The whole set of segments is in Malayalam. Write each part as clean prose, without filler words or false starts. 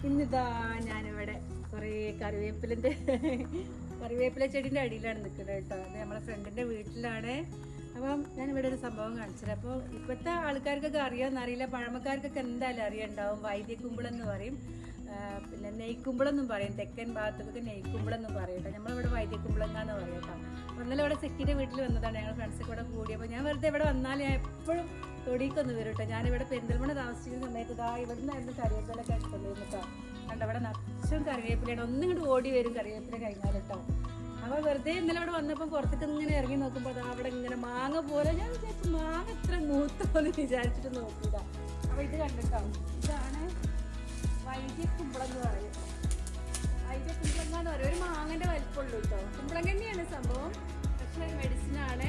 ഇന്നിതാ ഞാനിവിടെ കുറേ കറിവേപ്പില ചെടീൻ്റെ അടിയിലാണ് നിൽക്കുന്നത് കേട്ടോ. അത് നമ്മളെ ഫ്രണ്ടിൻ്റെ വീട്ടിലാണ്. അപ്പം ഞാനിവിടെ ഒരു സംഭവം കാണിച്ചത്. അപ്പോൾ ഇപ്പോഴത്തെ ആൾക്കാർക്കൊക്കെ അറിയാമെന്നറിയില്ല, പഴമക്കാർക്കൊക്കെ എന്തായാലും അറിയുണ്ടാവും. വൈദ്യക്കുമ്പളം എന്ന് പറയും, പിന്നെ നെയ്ക്കുമ്പളം എന്നും പറയും. തെക്കൻ ഭാഗത്തൊക്കെ നെയ്ക്കുമ്പളം എന്ന് പറയും കേട്ടോ. നമ്മളിവിടെ വൈദ്യക്കുമ്പളങ്ങാന്ന് പറയും കേട്ടോ. അപ്പോൾ ഇന്നലെ ഇവിടെ സെക്കിൻ്റെ വീട്ടിൽ വന്നതാണ്, ഞങ്ങൾ ഫ്രണ്ട്സൊക്കെ കൂടെ കൂടി. അപ്പോൾ ഞാൻ വെറുതെ ഇവിടെ വന്നാൽ ഞാൻ എപ്പോഴും തൊടിക്കൊന്ന് വരും കേട്ടോ. ഞാനിവിടെ പെരിന്തൽമണ്ണ താമസിക്കുന്ന സമയത്ത് ഇതാ ഇവിടെ നിന്നായിരുന്നു കറിവേപ്പിലൊക്കെ എടുത്തുകൊണ്ടിരുന്നു കേട്ടോ. കണ്ടോ ഇവിടെ നിറച്ചും കറിവേപ്പിലയാണ്. ഒന്നും ഇങ്ങോട്ട് ഓടി വരും കറിവേപ്പില കഴിഞ്ഞാൽ കേട്ടോ. അപ്പോൾ വെറുതെ ഇന്നലെ ഇവിടെ വന്നപ്പോൾ പുറത്തേക്ക് ഇങ്ങനെ ഇറങ്ങി നോക്കുമ്പോൾ അതാ അവിടെ ഇങ്ങനെ മാങ്ങ പോലെ, ഞാൻ വിചാരിച്ചു മാങ്ങ എത്ര മൂത്തോന്ന് വിചാരിച്ചിട്ട് നോക്കിയതാ. അപ്പോൾ ഇത് കണ്ടിട്ടോ, ഇതാണ് വൈദ്യക്കുമ്പളം എന്ന് പറയും. വൈദ്യക്കുമ്പളങ്ങ എന്ന് പറയും. ഒരു മാങ്ങൻ്റെ വലിപ്പമുള്ളൂ കേട്ടോ. കുമ്പളങ്ങ തന്നെയാണ് സംഭവം, പക്ഷേ മെഡിസിനാണ്.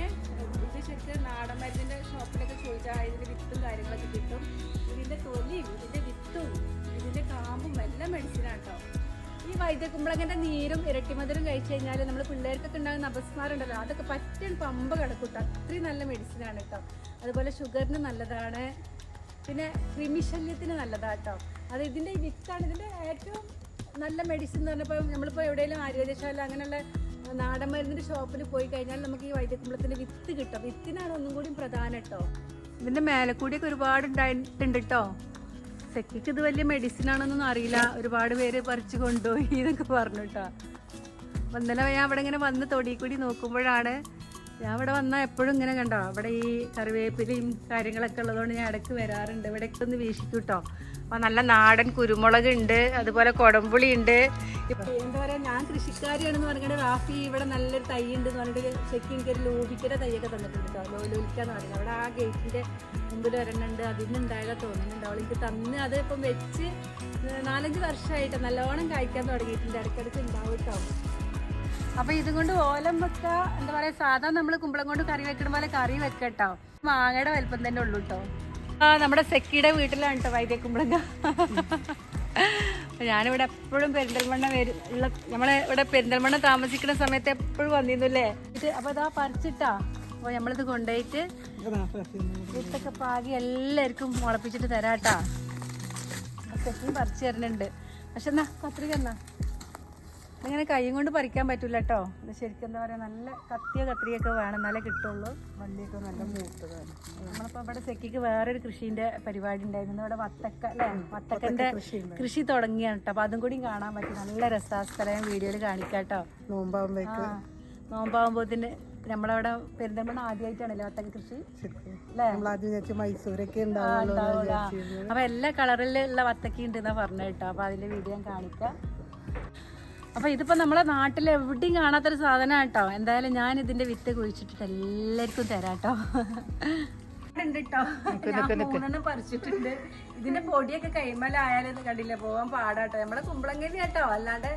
ഇത് ശരിക്കും നാടൻ മരുന്നിൻ്റെ ഷോപ്പിലൊക്കെ ചോദിച്ചാൽ ഇതിൻ്റെ വിത്തും കാര്യങ്ങളൊക്കെ കിട്ടും. ഇതിൻ്റെ തൊലിയും ഇതിൻ്റെ വിത്തും ഇതിൻ്റെ കാമ്പും എല്ലാം മെഡിസിനാണ് കേട്ടോ. ഈ വൈദ്യക്കുമ്പളങ്ങൻ്റെ നീരും ഇരട്ടിമധുരം കഴിച്ചു കഴിഞ്ഞാൽ നമ്മൾ പിള്ളേർക്കൊക്കെ ഉണ്ടാകുന്ന അപസ്മാരുണ്ടല്ലോ, അതൊക്കെ പറ്റും പമ്പ കിടക്കൂട്ടോ. അത്രയും നല്ല മെഡിസിനാണ് കേട്ടോ. അതുപോലെ ഷുഗറിന് നല്ലതാണ്, പിന്നെ ക്രിമിശല്യത്തിന് നല്ലതാണ് കേട്ടോ. അത് ഇതിൻ്റെ ഈ വിത്താണ് ഇതിൻ്റെ ഏറ്റവും നല്ല മെഡിസിൻ എന്ന് പറഞ്ഞപ്പോൾ നമ്മളിപ്പോൾ എവിടെയെങ്കിലും ആയുർവേദശാല അങ്ങനെയുള്ള നാടൻ മരുന്നിൻ്റെ ഷോപ്പിൽ പോയി കഴിഞ്ഞാൽ നമുക്ക് ഈ വൈദ്യക്കുമ്പളത്തിൻ്റെ വിത്ത് കിട്ടും. വിത്തിനാണ് ഒന്നും കൂടി പ്രധാനം കേട്ടോ. ഇതിൻ്റെ മേലക്കൂടിയൊക്കെ ഒരുപാട് ഉണ്ടായിട്ടുണ്ട് കേട്ടോ. സെക്കിക്ക് ഇത് വലിയ മെഡിസിൻ ആണെന്നൊന്നും അറിയില്ല, ഒരുപാട് പേര് പറിച്ച് കൊണ്ടുപോയി എന്നൊക്കെ പറഞ്ഞു കേട്ടോ. അപ്പം ഇന്നലെ ഞാൻ അവിടെ ഇങ്ങനെ വന്ന് തൊടി കൂടി നോക്കുമ്പോഴാണ്, ഞാൻ ഇവിടെ വന്നാൽ എപ്പോഴും ഇങ്ങനെ കണ്ടോ അവിടെ ഈ കറിവേപ്പിലയും കാര്യങ്ങളൊക്കെ ഉള്ളതുകൊണ്ട് ഞാൻ ഇടയ്ക്ക് വരാറുണ്ട്. ഇവിടേക്ക് ഒന്ന് വീക്ഷിക്കും കേട്ടോ. അപ്പോൾ നല്ല നാടൻ കുരുമുളക് ഉണ്ട്, അതുപോലെ കുടംപുളി ഉണ്ട്. ഇപ്പം എന്താ പറയുക, ഞാൻ കൃഷിക്കാരിയാണെന്ന് പറഞ്ഞിട്ട് റാഫി ഇവിടെ നല്ലൊരു തൈ ഉണ്ട് എന്ന് പറഞ്ഞിട്ട് ശരിക്കും എനിക്കൊരു ലോബിക്കയുടെ തൈയൊക്കെ തന്നിട്ടുണ്ട് കേട്ടോ. ലോലിക്കാന്ന് പറയുന്നത് അവിടെ ആ ഗേറ്റിൻ്റെ മുമ്പിൽ വരണുണ്ട്. അതിന് ഉണ്ടായതാ തോന്നുന്നുണ്ട്. അവൾ എനിക്ക് തന്ന് അത് ഇപ്പം വെച്ച് 4-5 വർഷമായിട്ട് നല്ലോണം കഴിക്കാൻ തുടങ്ങിയിട്ടുണ്ട്. ഇടയ്ക്കിടയ്ക്ക് ഉണ്ടാവും കേട്ടോ. അപ്പോൾ ഇതുകൊണ്ട് ഓലം വെക്കുക, എന്താ പറയുക, സാധാരണ നമ്മൾ കുമ്പളം കൊണ്ട് കറി വെക്കണ പോലെ കറി വെക്കട്ടോ. മാങ്ങയുടെ വലിപ്പം തന്നെ ഉള്ളൂ കേട്ടോ. നമ്മുടെ സെക്കിയുടെ വീട്ടിലാണ് കേട്ടോ വൈദ്യക്കുമ്പളങ്ങ. ഞാനിവിടെ എപ്പോഴും പെരിന്തൽമണ്ണ ഉള്ള നമ്മളെ ഇവിടെ പെരിന്തൽമണ്ണ താമസിക്കുന്ന സമയത്ത് എപ്പോഴും വന്നിരുന്നല്ലേ ഇത്. അപ്പോൾ ഇതാ പറിച്ചിട്ടാ. അപ്പോൾ നമ്മളിത് കൊണ്ടുപോയിട്ട് വിത്തൊക്കെ പാകി എല്ലാവർക്കും മുളപ്പിച്ചിട്ട് തരാട്ടാ. സെക്കിയും പറിച്ച് തരുന്നുണ്ട്. പക്ഷെ എന്നാ കത്രിക എന്നാ അങ്ങനെ കൈയും കൊണ്ട് പറിക്കാൻ പറ്റൂല കേട്ടോ. ഇത് ശരിക്കും എന്താ പറയുക, നല്ല കത്രിയൊക്കെ വേണം, എന്നാലേ കിട്ടുള്ളൂ. വള്ളിയൊക്കെ നല്ല മൂത്തതാണ്. നമ്മളിപ്പോൾ ഇവിടെ സെക്കിക്ക് വേറൊരു കൃഷീൻ്റെ പരിപാടി ഉണ്ടായിരുന്നു. ഇവിടെ വത്തക്ക അല്ലേ, വത്തക്കൻ്റെ കൃഷി തുടങ്ങിയാണ് കേട്ടോ. അപ്പോൾ അതും കൂടി കാണാൻ പറ്റും. നല്ല രസാസ്ഥലം വീഡിയോയിൽ കാണിക്കാം കേട്ടോ. നോമ്പാകുമ്പോഴത്തിന് നമ്മളവിടെ പെരിന്തൽമണ്ണ ആദ്യമായിട്ടാണല്ലോ വത്തക്ക കൃഷി അല്ലേ. മൈസൂരൊക്കെ അപ്പോൾ എല്ലാ കളറിലുള്ള വത്തക്ക ഉണ്ടെന്നാ പറഞ്ഞത് കേട്ടോ. അപ്പോൾ അതിൻ്റെ വീഡിയോ ഞാൻ കാണിക്കാം. അപ്പോൾ ഇതിപ്പോൾ നമ്മളെ നാട്ടിൽ എവിടെയും കാണാത്തൊരു സാധനമാണ് കേട്ടോ. എന്തായാലും ഞാൻ ഇതിൻ്റെ വിത്ത് കുഴിച്ചിട്ടിട്ട് എല്ലാവർക്കും തരാം കേട്ടോ. ഉണ്ട് കേട്ടോ, ഞാൻ 3 പറിച്ചിട്ടുണ്ട്. ഇതിൻ്റെ പൊടിയൊക്കെ കൈമലായാലും കണ്ടില്ല, പോകാൻ പാടാട്ടോ. നമ്മളെ കുമ്പളങ്ങലി കേട്ടോ, അല്ലാണ്ട്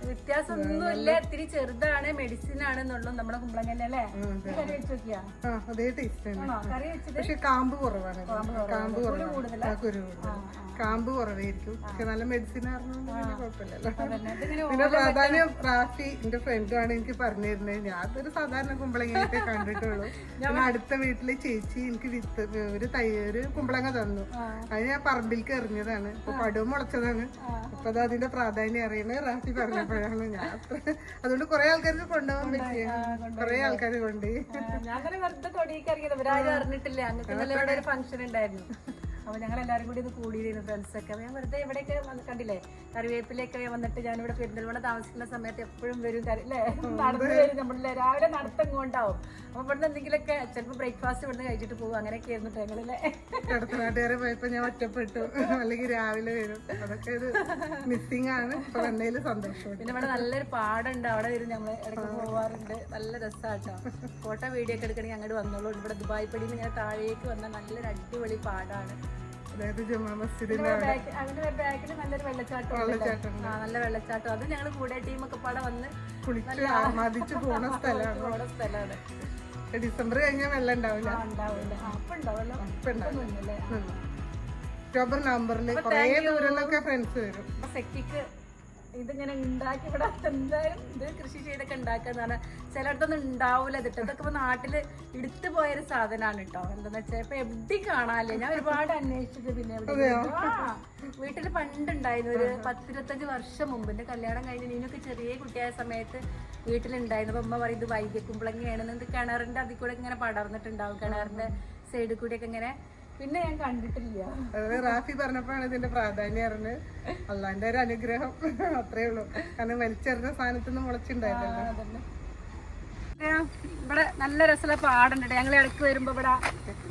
വ്യത്യാസമൊന്നുമില്ല. ഇത്തിരി ചെറുതാണ്, മെഡിസിൻ ആണെന്നുള്ളൂ നമ്മുടെ കുമ്പളങ്ങല അല്ലേ. കറി വെച്ച് നോക്കിയാ കറി വെച്ചിട്ട് കാമ്പ് കുറവാണ്, കാമ്പ് കുറവായിരിക്കും. പക്ഷെ നല്ല മെഡിസിൻ കുഴപ്പമില്ലല്ലോ. പിന്നെ പ്രാധാന്യം റാഫി എന്റെ ഫ്രണ്ടുമാണ് എനിക്ക് പറഞ്ഞു തരുന്നത്. ഞാൻ ഒരു സാധാരണ കുമ്പളങ്ങയൊക്കെ കണ്ടിട്ടുള്ളൂ. പിന്നെ അടുത്ത വീട്ടിലെ ചേച്ചി എനിക്ക് വിത്ത് ഒരു കുമ്പളങ്ങ തന്നു. അത് ഞാൻ പറമ്പിലേക്ക് എറിഞ്ഞതാണ്. ഇപ്പൊ പടവും മുളച്ചതാണ്. അപ്പൊ അത് അതിന്റെ പ്രാധാന്യം അറിയണേ റാഫി പറഞ്ഞപ്പോഴാണ്. ഞാൻ അതുകൊണ്ട് കുറെ ആൾക്കാർക്ക് കൊണ്ടുപോകാൻ പറ്റിയ കുറെ ആൾക്കാർ കൊണ്ട് ഞാൻ വെറുതെ തൊടിയൊക്കെ ഇറങ്ങിയത് ഇവരാരും അറിഞ്ഞിട്ടില്ല. അങ്ങനത്തെ നല്ല ഇവിടെ ഒരു ഫംഗ്ഷൻ ഉണ്ടായിരുന്നു. അപ്പോൾ ഞങ്ങൾ എല്ലാവരും കൂടി ഒന്ന് കൂടിയിരുന്നു ഫ്രണ്ട്സൊക്കെ. ഞാൻ വെറുതെ ഇവിടെയൊക്കെ കണ്ടില്ലേ കറിവേപ്പിലൊക്കെ വന്നിട്ട് ഞാനിവിടെ പെരിന്തൽമണ്ണ താമസിക്കുന്ന സമയത്ത് എപ്പോഴും വരും അല്ലേ, നടന്നു വരും. നമ്മളില്ലേ രാവിലെ നടത്തം കൊണ്ടാവും. അപ്പോൾ ഇവിടുന്ന് എന്തെങ്കിലുമൊക്കെ ചിലപ്പോൾ ബ്രേക്ക്ഫാസ്റ്റ് ഇവിടുന്ന് കഴിച്ചിട്ട് പോകും. അങ്ങനെയൊക്കെ ആയിരുന്നു ഞങ്ങളല്ലേ. കടത്തനാട്ടുകാരെ പോയപ്പോൾ ഞാൻ ഒറ്റപ്പെട്ടു, അല്ലെങ്കിൽ രാവിലെ വരും. അതൊക്കെ ഒരു മിസ്സിംഗ് ആണ്. ഇപ്പൊ വന്നതിൽ സന്തോഷം. പിന്നെ ഇവിടെ നല്ലൊരു പാടുണ്ട്, അവിടെ വരും ഞങ്ങൾ ഇടയ്ക്ക് പോവാറുണ്ട്. നല്ല രസമാട്ടോ. ഫോട്ടോ വീഡിയോ ഒക്കെ എടുക്കണമെങ്കിൽ അങ്ങോട്ട് വന്നോളൂ. ഇവിടെ ദുബായ് പടിയിൽ നിന്ന് ഞാൻ താഴേക്ക് വന്ന നല്ലൊരു അടിപൊളി പാടാണ്. അതായത് ജുമാ മസ്ജിദിന്റെ അതിന്റെ ബാക്കിൽ നല്ലൊരു വെള്ളച്ചാട്ടം, നല്ല വെള്ളച്ചാട്ടം. അത് ഞങ്ങൾ കൂടെ ടീമൊക്കെ പാടെ വന്ന് കുളിച്ച് ആസ്വാദിച്ച് പോണ സ്ഥലമാണ്. ഡിസംബർ കഴിഞ്ഞാൽ വെള്ളം ഉണ്ടാവില്ല. ഒക്ടോബർ നവംബറിൽ കുറേ ദൂരം ഫ്രണ്ട്സ് വരും. സെക്കിക്ക് ഇതിങ്ങനെ ഉണ്ടാക്കി ഇവിടെ എന്തായാലും ഇത് കൃഷി ചെയ്തൊക്കെ ഉണ്ടാക്കാന്ന് പറഞ്ഞാൽ ചിലയിടത്തൊന്നും ഉണ്ടാവൂല ഇതിട്ട്. ഇതൊക്കെ ഇപ്പൊ നാട്ടില് എടുത്തു പോയൊരു സാധനമാണ് കേട്ടോ. എന്താന്ന് വെച്ചാൽ ഇപ്പൊ എവിടെ കാണാല്ലേ, ഞാൻ ഒരുപാട് അന്വേഷിച്ചിട്ട് പിന്നെ വീട്ടില് പണ്ടുണ്ടായിരുന്നു ഒരു 10-25 വർഷം മുമ്പ് എന്റെ കല്യാണം കഴിഞ്ഞ് നീനൊക്കെ ചെറിയ കുട്ടിയായ സമയത്ത് വീട്ടിലുണ്ടായിരുന്നു. അപ്പൊ അമ്മ പറയും ഇത് വൈദ്യക്കുമ്പളങ്ങയാണ്, ഇത് കിണറിന്റെ അതിൽ കൂടെ ഇങ്ങനെ പടർന്നിട്ടുണ്ടാവും, കിണറിന്റെ സൈഡിൽ കൂടെയൊക്കെ ഇങ്ങനെ. പിന്നെ ഞാൻ കണ്ടിട്ടില്ല. റാഫി പറഞ്ഞപ്പോഴാണ് ഇതിന്റെ പ്രാധാന്യം അറിഞ്ഞത്. അള്ളാന്റെ ഒരു അനുഗ്രഹം അത്രേ ഉള്ളൂ. കാരണം വലിച്ചെറിഞ്ഞ സ്ഥാനത്തുനിന്ന് മുളച്ചുണ്ടായിരുന്നു. ഇവിടെ നല്ല രസമുള്ള പാടുണ്ട്. ഞങ്ങൾ ഇടയ്ക്ക് വരുമ്പോ ഇവിടെ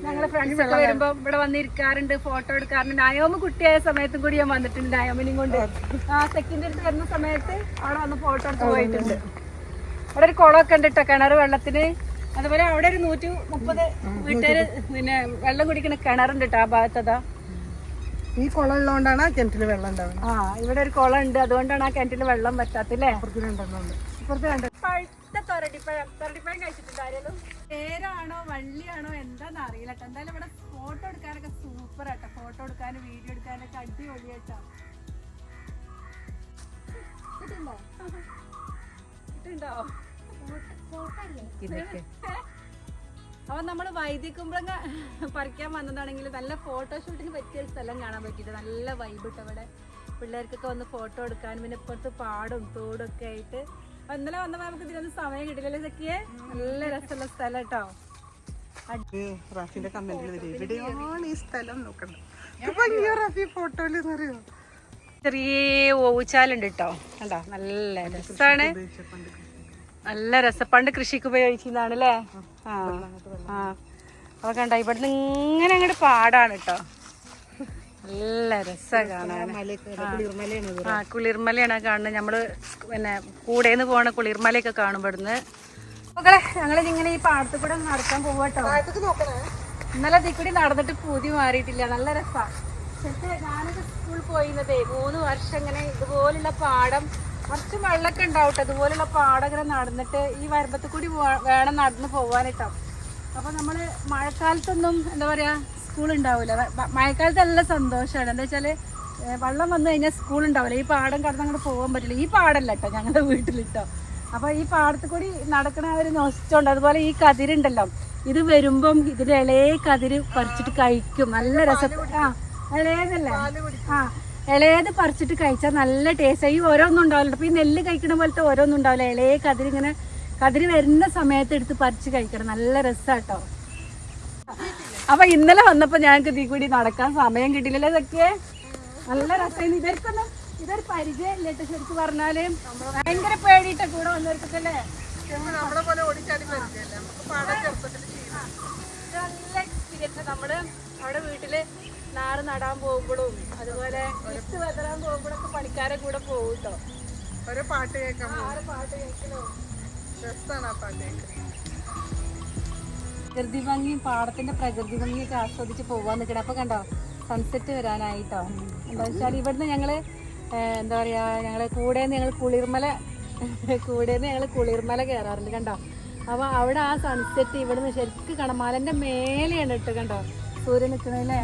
ഞങ്ങളെ ഫ്രണ്ട്സ് ഒക്കെ വരുമ്പോ ഇവിടെ വന്നിരിക്കാറുണ്ട്, ഫോട്ടോ എടുക്കാറുണ്ട്. അയോമ കുട്ടിയായ സമയത്തും കൂടി ഞാൻ വന്നിട്ടുണ്ട് അയോമിനെയും കൊണ്ട്. സെക്കൻഡ് എടുത്ത് വരുന്ന സമയത്ത് അവിടെ വന്ന് ഫോട്ടോ എടുത്ത് പോയിട്ടുണ്ട്. അവിടെ ഒരു കുളമൊക്കെ ഉണ്ട് കേട്ടോ, കിണർ വെള്ളത്തിന്. അതുപോലെ അവിടെ ഒരു 130 വീട്ടുകാര് പിന്നെ വെള്ളം കുടിക്കുന്ന കിണറുണ്ട് കേട്ടോ ആ ഭാഗത്തതാ. ഈ കുളം ഉള്ളതുകൊണ്ടാണ് ആ കിണറ്റില് വെള്ളം ഉണ്ടാവുന്നത്. ഇവിടെ ഒരു കുളം ഉണ്ട്, അതുകൊണ്ടാണ് ആ കിണറ്റില് വെള്ളം പറ്റാത്തില്ലേ. ഇപ്പുറത്ത് കണ്ടു പഴുത്ത തൊരടിപ്പഴം. തൊരടിപ്പഴം കഴിച്ചിട്ടുണ്ട് ആരെങ്കിലും? പേരാണോ വള്ളിയാണോ എന്താന്ന് അറിയില്ല കേട്ടോ. എന്തായാലും ഇവിടെ ഫോട്ടോ എടുക്കാനൊക്കെ സൂപ്പർ ആട്ടോ. ഫോട്ടോ എടുക്കാനും വീഡിയോ എടുക്കാനൊക്കെ അടിപൊളിയാട്ടോ. കിട്ടുണ്ടോ? അപ്പൊ നമ്മള് വൈദ്യക്കുമ്പളങ്ങ പറിക്കാൻ വന്നതാണെങ്കിൽ നല്ല ഫോട്ടോഷൂട്ടിന് പറ്റിയ സ്ഥലം കാണാൻ പറ്റിയിട്ട് നല്ല വൈബ് ഇട്ട് അവിടെ പിള്ളേർക്കൊക്കെ വന്ന് ഫോട്ടോ എടുക്കാനും പിന്നെ ഇപ്പുറത്ത് പാടും തോടും ഒക്കെ ആയിട്ട്. ഇന്നലെ വന്നപ്പോ നമുക്ക് ഇതിനൊന്നും സമയം കിട്ടില്ലല്ലോ ഇതൊക്കെ. നല്ല രസമുള്ള സ്ഥലം കേട്ടോ. റാഫിന്റെ കമന്റിൽ എവിടെയാണ് ഈ സ്ഥലം നോക്കണ്ട. ഫോട്ടോയില് അറിയോ ചെറിയ ഓവുചാലുണ്ട് കേട്ടോ. കണ്ടോ നല്ല രസാണ്, നല്ല രസം. പണ്ട് കൃഷിക്ക് ഉപയോഗിക്കുന്നതാണ് അല്ലേ. അപ്പൊ കണ്ട ഇവിടുന്ന് ഇങ്ങനെ അങ്ങോട്ട് പാടാണ് കേട്ടോ. നല്ല രസം കാണാൻ. കുളിർമലയാണ് കാണുന്നത്. നമ്മള് പിന്നെ കൂടെന്ന് പോണ കുളിർമലയൊക്കെ കാണും ഇവിടുന്ന്. മക്കളെ ഞങ്ങളിങ്ങനെ ഈ പാടത്ത് കൂടെ നടക്കാൻ പോവാട്ടോ. ഇന്നലെ ഇതിൽ കൂടി നടന്നിട്ട് പൂതി മാറിയിട്ടില്ല. നല്ല രസാ. ഞാനൊക്കെ സ്കൂളിൽ പോയിരുന്നതേ 3 വർഷം ഇങ്ങനെ ഇതുപോലുള്ള പാടം കുറച്ച് വെള്ളമൊക്കെ ഉണ്ടാവട്ടെ. ഇതുപോലുള്ള പാടം ഇങ്ങനെ നടന്നിട്ട് ഈ വരമ്പത്ത് കൂടി വേണം നടന്ന് പോവാനിട്ടോ. അപ്പൊ നമ്മള് മഴക്കാലത്തൊന്നും എന്താ പറയാ സ്കൂൾ ഉണ്ടാവില്ല. മഴക്കാലത്ത് നല്ല സന്തോഷമാണ്. എന്താ വെച്ചാല് വെള്ളം വന്നു കഴിഞ്ഞാൽ സ്കൂൾ ഉണ്ടാവില്ല. ഈ പാടം കടന്ന് അങ്ങോട്ട് പോകാൻ പറ്റില്ല. ഈ പാടല്ല കേട്ടോ ഞങ്ങളുടെ വീട്ടിലിട്ടോ. അപ്പൊ ഈ പാടത്ത് കൂടി നടക്കണ ഒരു നൊസ്റ്റുണ്ട്. അതുപോലെ ഈ കതിരുണ്ടല്ലോ, ഇത് വരുമ്പം ഇതിന്റെ ഇളയ കതിര് പറിച്ചിട്ട് കഴിക്കും. നല്ല രസം. ഇളയതല്ലേ? ഇളയത് പറിച്ചിട്ട് കഴിച്ചാൽ നല്ല ടേസ്റ്റ്. ഈ ഓരോന്നും ഉണ്ടാവില്ല. അപ്പൊ ഈ നെല്ല് കഴിക്കണ പോലത്തെ ഓരോന്നും ഉണ്ടാവില്ല. ഇളയ കതിര് ഇങ്ങനെ കതിര് വരുന്ന സമയത്ത് എടുത്ത് പറിച്ച് കഴിക്കണം. നല്ല രസാട്ടോ. അപ്പൊ ഇന്നലെ വന്നപ്പോ ഞങ്ങൾക്ക് ഇതിൽ കൂടി നടക്കാൻ സമയം കിട്ടില്ലല്ലോ. ഇതൊക്കെ നല്ല രസമായിരുന്നു. ഇതൊരു പരിചയമില്ല കേട്ടോ. ശരിക്കും പറഞ്ഞാല് ഭയങ്കര പേടിയിട്ട കൂടെ വന്നവർക്കൊക്കെ അല്ലേ നല്ല എക്സ്പീരിയൻസ്. നമ്മള് അവിടെ വീട്ടില് നാറ് നടാൻ പോകുമ്പോഴും അതുപോലെ വിത്ത് വെതറാൻ പോകുമ്പോഴൊക്കെ പണിക്കാരെ കൂടെ പോകും കേട്ടോ. ഒരു പാട്ട് കേൾക്കാം. പ്രകൃതി ഭംഗിയും പാടത്തിന്റെ പ്രകൃതി ഭംഗിയൊക്കെ ആസ്വദിച്ച് പോവാൻ നിൽക്കണം. അപ്പൊ കണ്ടോ സൺസെറ്റ് വരാനായിട്ടോ. എന്താ വെച്ചാൽ ഇവിടുന്ന് ഞങ്ങള് എന്താ പറയാ ഞങ്ങള് കൂടെന്ന് ഞങ്ങൾ കുളിർമല കയറാറുണ്ട് കണ്ടോ. അപ്പൊ അവിടെ ആ സൺസെറ്റ് ഇവിടുന്ന് ശരിക്കും കാണാം. മലന്റെ മേലെയാണ് ഇട്ട് കണ്ടോ സൂര്യൻ നിൽക്കണല്ലേ.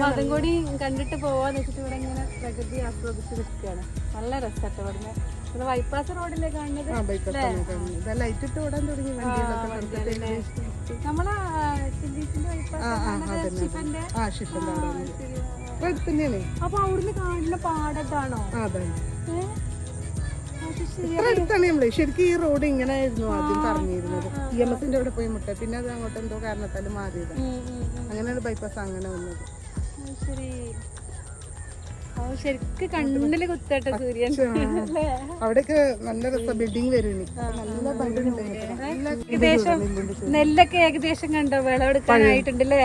അതും കൂടി കണ്ടിട്ട് പോവാന്ന് വെച്ചിട്ട് ഇവിടെ ഇങ്ങനെ പ്രകൃതി ആസ്വദിച്ച് നിൽക്കുകയാണ്. നല്ല രസമായിട്ട് ഇവിടുന്ന്. ഇത് ബൈപ്പാസ് റോഡിലെ കാണുന്നത്. നമ്മളെ അപ്പൊ അവിടുന്ന് കാണുന്ന പാടത്താണോ? അടുത്താണ് നമ്മള് ശരിക്കും ഈ റോഡ് ഇങ്ങനെ ആയിരുന്നു ആദ്യം പറഞ്ഞിരുന്നത്. EMSന്റെ അവിടെ പോയി മുട്ട, പിന്നെ അത് അങ്ങോട്ട് എന്തോ കാരണത്താലും മാറിയത്. അങ്ങനെയാണ് ബൈപ്പാസ് അങ്ങനെ വന്നത്. ശരിക്കും കണ്ണില് കുത്തട്ടെ സൂര്യൻ. അവിടെയൊക്കെ നല്ല രസം. ബിൽഡിംഗ് വരും. നല്ല ഏകദേശം നെല്ലൊക്കെ ഏകദേശം കണ്ടോ വിളവെടുക്കാനായിട്ടുണ്ടല്ലേ.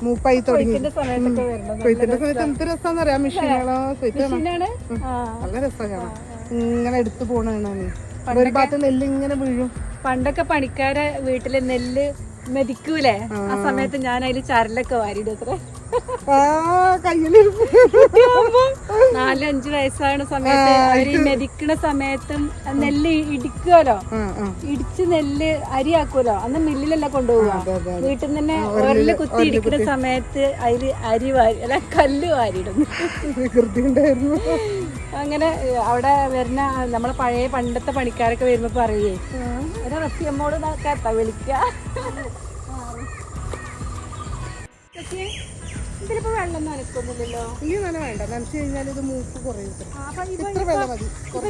മൂപ്പായി തുടങ്ങി. സമയത്തൊക്കെ വരണം. കൊയ്ത്തിന്റെ സമയത്ത് എന്ത് രസാന്ന് പറയാം. മെഷീനുകളോ നല്ല രസമാണ്. ഇങ്ങനെ എടുത്തു പോണാണ്. ഒരു ഭാഗത്ത് നെല്ല് ഇങ്ങനെ വീഴും. പണ്ടൊക്കെ പണിക്കാരെ വീട്ടില് നെല്ല് മെതിക്കൂലേ, ആ സമയത്ത് ഞാൻ അതില് ചരലൊക്കെ വാരിയിടും. അത്ര കയ്യില് നല്ല 4-5 വയസ്സാകുന്ന സമയത്ത് അവര് മെതിക്കണ സമയത്തും നെല്ല് ഇടിക്കുമല്ലോ, ഇടിച്ച് നെല്ല് അരിയാക്കുമല്ലോ. അന്ന് മില്ലിലല്ല കൊണ്ടുപോവുക, വീട്ടിൽ നിന്ന് തന്നെ ഉരല് കുത്തി ഇടിക്കുന്ന സമയത്ത് അതില് അരി വാരി അല്ല കല്ല് വാരിയിടുന്നു. അങ്ങനെ അവിടെ വരുന്ന നമ്മളെ പഴയ പണ്ടത്തെ പണിക്കാരൊക്കെ വരുമ്പോ പറയേ ഒരു റസിയമ്മോട് കേട്ടാ വിളിക്ക. ഇതിലിപ്പോ വെള്ളം നനക്കൊന്നുമില്ലല്ലോ. ഈ നന വേണ്ട, നനച്ചു കഴിഞ്ഞാൽ ഇത് മൂപ്പ് കുറയും.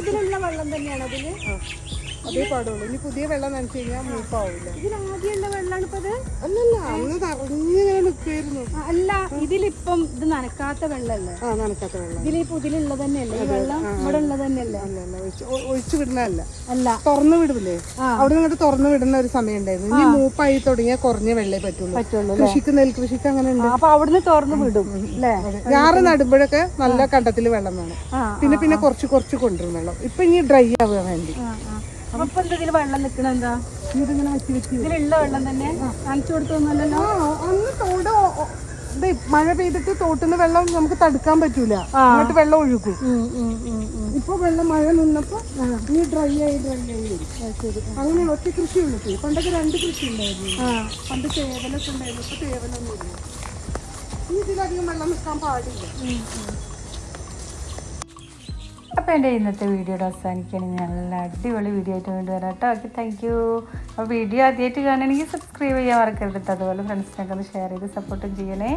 ഇതിലുള്ള വെള്ളം തന്നെയാണ് അതില്, അതേ പാടുള്ളൂ. ഇനി പുതിയ വെള്ളം നനച്ചു കഴിഞ്ഞാൽ മൂപ്പാവില്ല. ഇതിലാദ്യമുള്ള വെള്ളമാണ് ഇപ്പൊ ഇത്. അല്ലല്ല, അന്ന് നിറഞ്ഞിങ്ങനെ നിൽക്കായിരുന്നു. അല്ല, ഇതിലിപ്പം ഇത് നനക്കാത്ത വെള്ളല്ലേ? നനക്കാത്ത വെള്ളം ഇതിലിപ്പോ ഇതിലുള്ളത് തന്നെയല്ലേ ഈ വെള്ളം? ഇവിടെ ഉള്ളത് തന്നെയല്ലേ? ഒഴിച്ചു വിടുന്നതല്ല, അല്ല തുറന്നു വിടില്ലേ? അവിടെ നിന്നിട്ട് തുറന്നു വിടുന്ന ഒരു സമയം ഉണ്ടായിരുന്നു. ഇനി മൂപ്പായി തുടങ്ങിയാൽ കുറഞ്ഞ വെള്ളേ പറ്റുള്ളൂ. കൃഷിക്ക് നെൽകൃഷിക്ക് അങ്ങനെ ഉണ്ട്. അപ്പൊ അവിടുന്ന് തുറന്നു വിടും അല്ലേ? ഞാറ് നടുമ്പോഴൊക്കെ നല്ല കണ്ടത്തില് വെള്ളം വേണം. പിന്നെ കുറച്ച് കൊണ്ടുവരും വെള്ളം. ഇപ്പൊ ഇനി ഡ്രൈ ആവുക വേണ്ടി. അപ്പൊ ഇതില് വെള്ളം നിക്കണ എന്താ? ഇതിങ്ങനെ വെച്ച് ഇതിലുള്ള വെള്ളം തന്നെ നനച്ചു കൊടുത്തൊന്നുമല്ലല്ലോ. അന്ന് തോട് മഴ പെയ്തിട്ട് തോട്ടിന്ന് വെള്ളം നമുക്ക് തടുക്കാൻ പറ്റൂല, അങ്ങോട്ട് വെള്ളം ഒഴുകും. ഇപ്പൊ വെള്ളം മഴ നിന്നപ്പോ ഈ ഡ്രൈ ആയി വരും. അങ്ങനെ ഒറ്റ കൃഷി ഉള്ളു. പണ്ടൊക്കെ 2 കൃഷി ഉണ്ടായിരുന്നു. പണ്ട് തേവലൊക്കെ ഉണ്ടായിരുന്നു. ഇപ്പൊ തേവലൊന്നും ഇല്ല. ഇതിലധികം വെള്ളം നിൽക്കാൻ പാടില്ല. അപ്പോൾ എൻ്റെ ഇന്നത്തെ വീഡിയോയുടെ അവസാനിക്കുകയാണെങ്കിൽ നല്ല അടിപൊളി വീഡിയോ ആയിട്ട് വേണ്ടി വരാം കേട്ടോ. Okay, thank you. അപ്പോൾ വീഡിയോ ആദ്യമായിട്ട് കാണുകയാണെങ്കിൽ സബ്സ്ക്രൈബ് ചെയ്യാൻ മറക്കരുത് കേട്ടോ. അതുപോലെ ഫ്രണ്ട്സിനൊക്കെ ഒന്ന് ഷെയർ ചെയ്ത് സപ്പോർട്ടും ചെയ്യണേ.